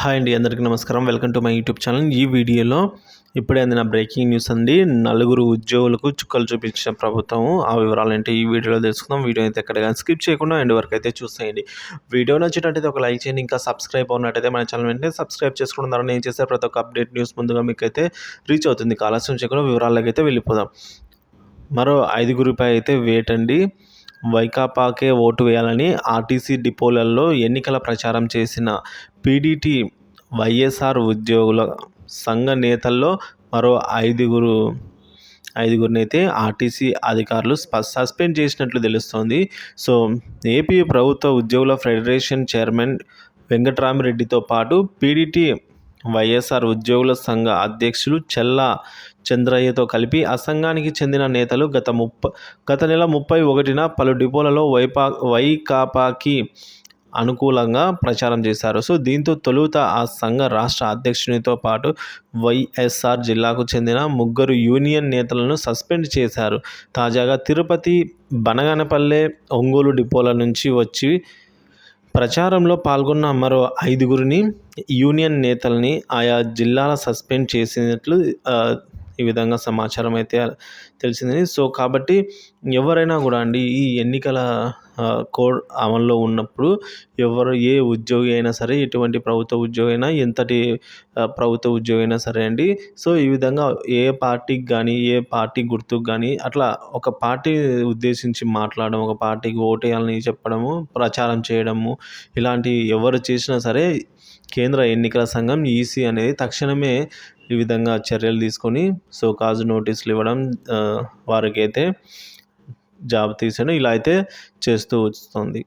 Hi అండి, అందరికీ నమస్కారం. Welcome to my YouTube channel. ఈ వీడియోలో ఇప్పుడే అందిన బ్రేకింగ్ న్యూస్ అండి. నలుగురు ఉద్యోగులకు చుక్కలు చూపించిన ప్రభుత్వం. ఆ వివరాలంటే ఈ వీడియోలో తెలుసుకుందాం. వీడియో అయితే ఎక్కడ స్కిప్ చేయకుండా ఎండ్ వరకు అయితే చూసేయండి. వీడియో నచ్చినట్టయితే ఒక లైక్ చేయండి. ఇంకా సబ్స్క్రైబ్ అవునట్టయితే మన ఛానల్ వెంటనే సబ్స్క్రైబ్ చేసుకోవడం ద్వారా నేను చేసే ప్రతి ఒక్క అప్డేట్ న్యూస్ ముందుగా మీకైతే రీచ్ అవుతుంది. ఆలస్యం చేయకుండా వివరాల్లోకి అయితే వెళ్ళిపోదాం. మరో 5గురిపై అయితే వేటండి. వైకాపాకే ఓటు వేయాలని ఆర్టీసీ డిపోలలో ఎన్నికల ప్రచారం చేసిన పీడీటీ వైఎస్ఆర్ ఉద్యోగుల సంఘ నేతల్లో మరో ఐదుగురినైతే ఆర్టీసీ అధికారులు సస్పెండ్ చేసినట్లు తెలుస్తోంది. సో ఏపీ ప్రభుత్వ ఉద్యోగుల ఫెడరేషన్ చైర్మన్ వెంకట్రామిరెడ్డితో పాటు పీడీటీ వైఎస్ఆర్ ఉద్యోగుల సంఘ అధ్యక్షులు చెల్లా చంద్రయ్యతో కలిపి ఆ సంఘానికి చెందిన నేతలు గత నెల 31న పలు డిపోలలో వైకాపాకి అనుకూలంగా ప్రచారం చేశారు. సో దీంతో తొలుత ఆ సంఘ రాష్ట్ర అధ్యక్షునితో పాటు వైఎస్ఆర్ జిల్లాకు చెందిన 3 యూనియన్ నేతలను సస్పెండ్ చేశారు. తాజాగా తిరుపతి, బనగానపల్లె, ఒంగోలు డిపోల నుంచి వచ్చి ప్రచారంలో పాల్గొన్న మరో 5గురిని యూనియన్ నేతల్ని ఆయా జిల్లాల సస్పెండ్ చేసినట్లు ఈ విధంగా సమాచారం అయితే తెలిసింది. సో కాబట్టి ఎవరైనా కూడా అండి, ఈ ఎన్నికల కోడ్ అమల్లో ఉన్నప్పుడు ఏ ఉద్యోగి అయినా సరే, ఎటువంటి ప్రభుత్వ ఉద్యోగి అయినా, ఎంతటి ప్రభుత్వ ఉద్యోగి అయినా సరే అండి, సో ఈ విధంగా ఏ పార్టీకి కానీ, ఏ పార్టీ గుర్తుకు కానీ అట్లా ఒక పార్టీ ఉద్దేశించి మాట్లాడడం, ఒక పార్టీకి ఓటేయాలని చెప్పడము, ప్రచారం చేయడము, ఇలాంటి ఎవరు చేసినా సరే కేంద్ర ఎన్నికల సంఘం ఈసీ అనేది తక్షణమే ఈ విధంగా చర్యలు తీసుకొని షోకాజ్ నోటీసులు ఇవ్వడం, వారికైతే జాబ్ తీసేయడం ఇలా అయితే చేస్తూ వస్తుంది.